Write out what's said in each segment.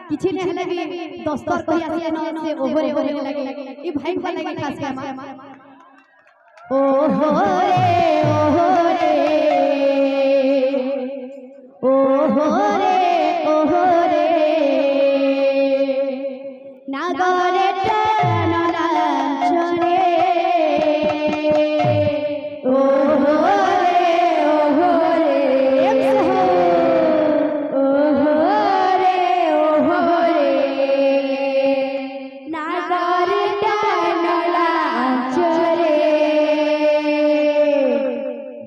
किसी ने हले भी दोस्तों को आसिया न से ओहरे ओहरे लगे ई भाई को लगे खास के ओहरे ओहरे ओहरे ओहरे नागरे टनला चरे ओहरे ओहरे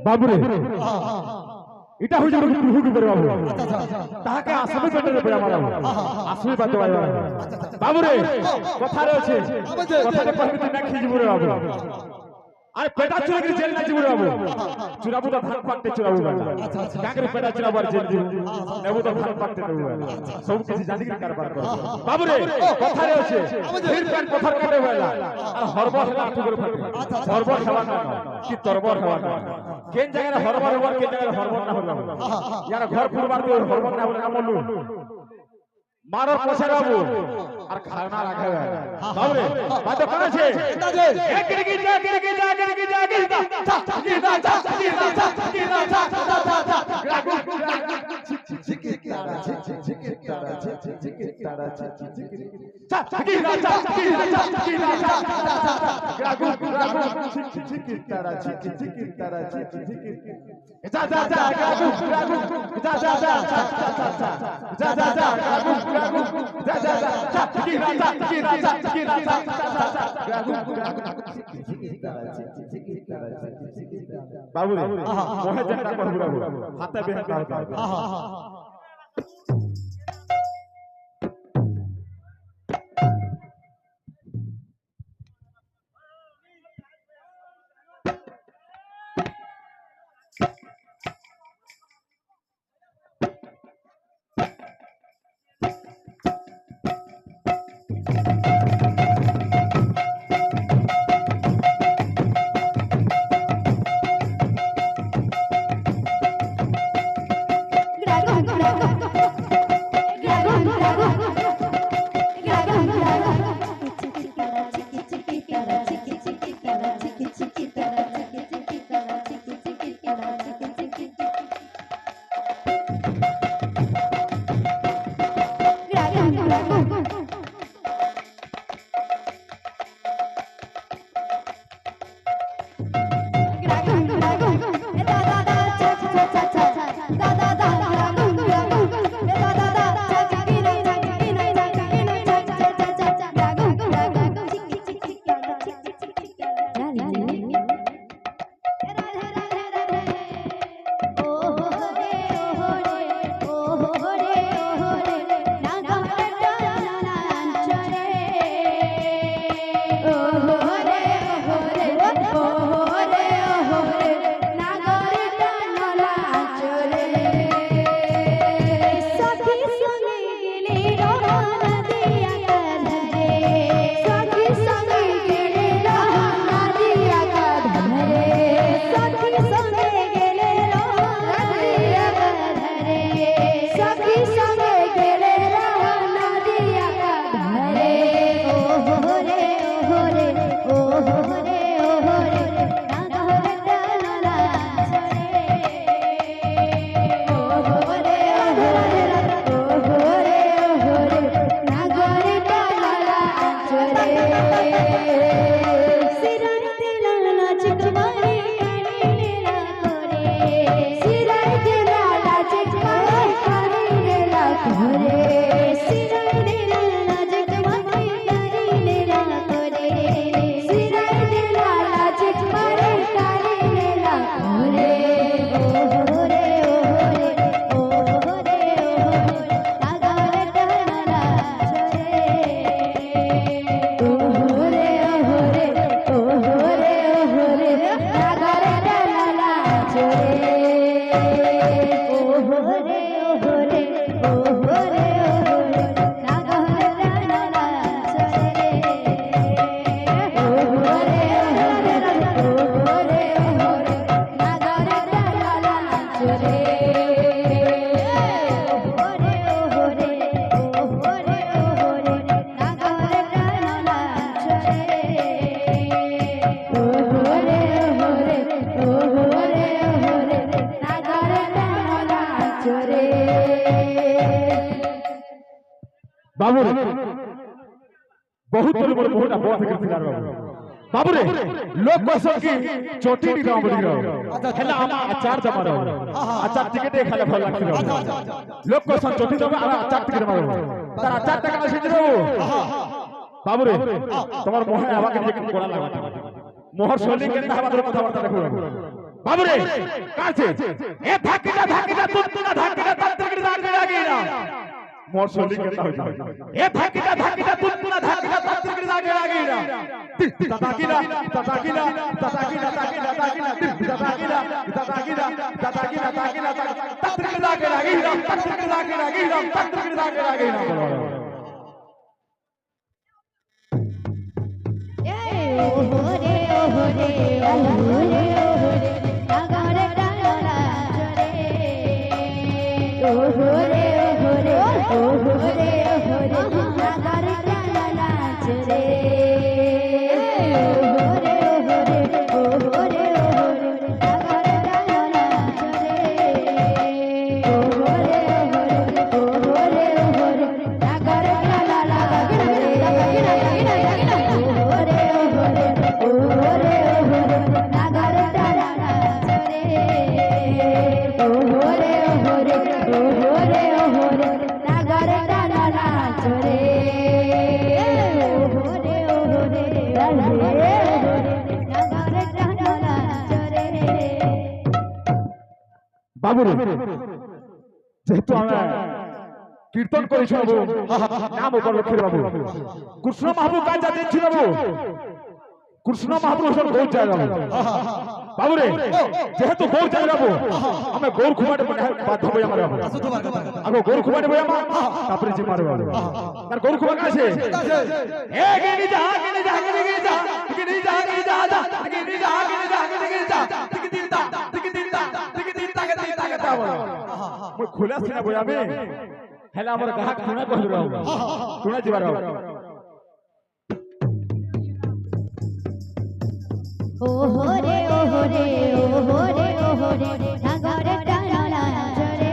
बाबू रे इटा हो जरूर कुहू के बाबू ताके आसमे पेटे रे मारा आसमे बात बाबू रे कथा रे আছে कथा रे कहबी त ना खिजबू रे बाबू अरे पेटा चुरा के जेल ना जीबू रे बाबू चुराबू त धान पाकते चुराबू काके रे पेटा चुराबार जेल जीबू नेबू त धान पाकते देबू सब किसी जानि के कारबार कर बाबू रे कथा रे আছে फिर पेट पत्थर काटे वाला और हरबर लाठू করে ফাটে हरबर हवा ना कि तरबर हवा ना केन जगह रे हरबर हवा केन जगह रे हरबर ना होला यार घर पुरबार तो हरबर ना होला আমলু मारो पछे बाबू और खाना राखे बाबू रे बात कोन আছে एक गिरगी जा गिरगी जा गिरगी जा गिरदा गिरदा जा गिरदा जा गिरदा जा रागू झिके तारा झिके तारा झिके तारा झिके गिरदा जा गिरदा जा गिरदा जा रागू रागू झिके तारा झिके तारा झिके जा जा जा रागू रागू जा जा जा जा जा जा रागू रागू जा जा जा गिरदा जा गिरदा जा गिरदा जा रागू झिके तारा झिके तारा बाबू रे मोहे जंटा कहबू बाबू हाथे बेहता होता बाबू रे बहुत बड़े बड़े बहुत बहुत के फिर बाबू रे लोग बसो की चोटी नी गांव बड़ी रहो हेला आमा अचार जमा रहो अचार टिकट खाले भल लाग रहो लोग को सन चोटी जमा आमा अचार टिकट मारो तार अचार टाका से रहो बाबू रे তোমার মোহে আবা के लेकिन कोड़ा लगा मोहर सोली के हमारे কথা বার্তা দেখো बाबू रे काছে ए धाकिना तुतुना धाकिना तंत्र के लागे ना मोर सोली कहता हो ए धाकिना तुतुना धाकिना तंत्र के लागे ना तताकिना तताकिना तताकिना तताकिना तताकिना तताकिना तताकिना तंत्र के लागे ना तंत्र के लागे ना तंत्र के लागे ना ओहोरे ओहोरे ओहोरे ओहोरे नागरे डाला चरे ओहोरे ओहोरे ओहोरे ओहोरे नागरे डाला चरे ओहोरे ओहोरे ओहोरे ओहोरे नागरे डाला चरे ओहोरे ओहोरे ओहोरे ओहोरे नागरे डाला बाबू रे जेहेतु আমরা কীর্তন করেছি বাবু নাম উপর লক্ষ্মীর বাবু কৃষ্ণ মহাপ্রভু কাজ যাচ্ছিল বাবু কৃষ্ণ মহাপ্রভু সব গৌর যায় বাবু রে যেহেতু গৌর যায় বাবু আমি গৌর খুমাটে বাধ্য হই আমার বাবু আগে গৌর খুমাটে হই আমার তারপরে জি মারবে বাবু তার গৌর খুমা কাছে এ গিনি যা গিনি যা গিনি যা গিনি যা গিনি যা গিনি যা গিনি যা গিনি যা টিকি দিতা টিকি দিতা টিকি দিতা কে তা বলো মই খোলা সিনা বয়াবে হেলা আমার গ্রাহক শুনা কইল রাও শুনা জিবার রাও ओहोरे ओहोरे ओहोरे ओहोरे नागरे डाला चरे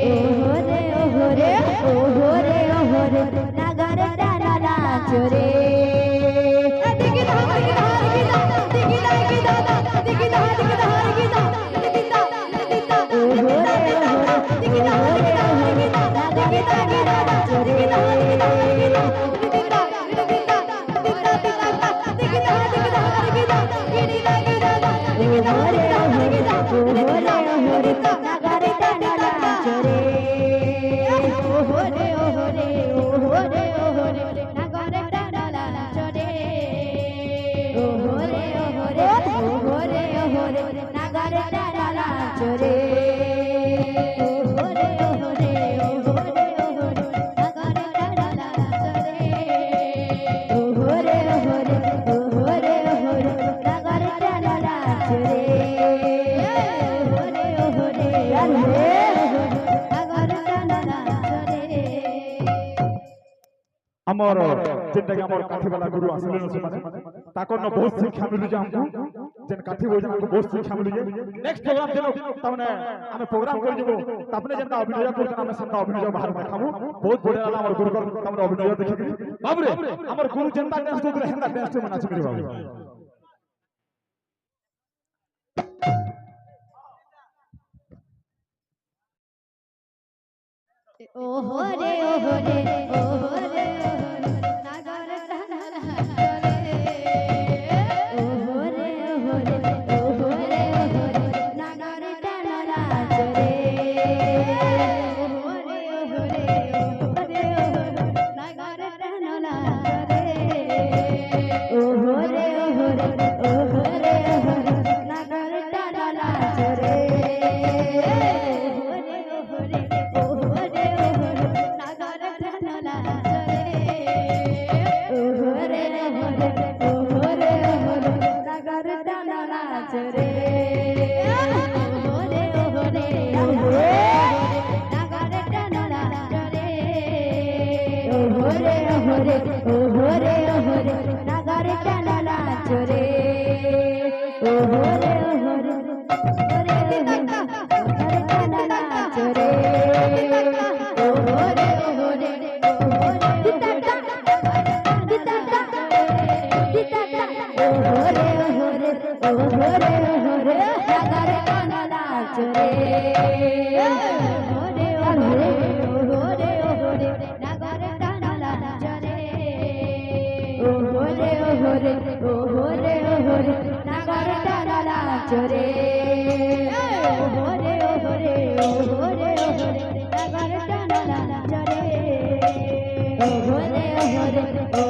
ओहोरे ओहोरे ओहोरे ओहोरे नागरे डाला चरे আমার যেটা আমার কাঠিবালা গুরু আসলে মানে তাকর ন বহুত শিক্ষা মিলু যে আমকু যেন কাঠি বই আমকু বহুত শিক্ষা মিলু যে নেক্সট প্রোগ্রাম যেন তামনে আমি প্রোগ্রাম করে দেব তাপনে যেন অভিনয় করতে আমি সেটা অভিনয় বাহার দেখাবো বহুত বড় আমার গুরু তামনে অভিনয় দেখি বাবু রে আমার গুরু যেনটা ডান্স করে হেনটা ডান্স মনে আছে বাবু ওহরে ওহরে ওহরে নাগর টানলা চরে ওহরে ওহরে ওহরে ওহরে নাগর টানলা চরে ওহরে ওহরে ওহরে ওহরে নাগর টানলা চরে ওহরে ওহরে ওহরে ওহরে নাগর টানলা চরে Oh,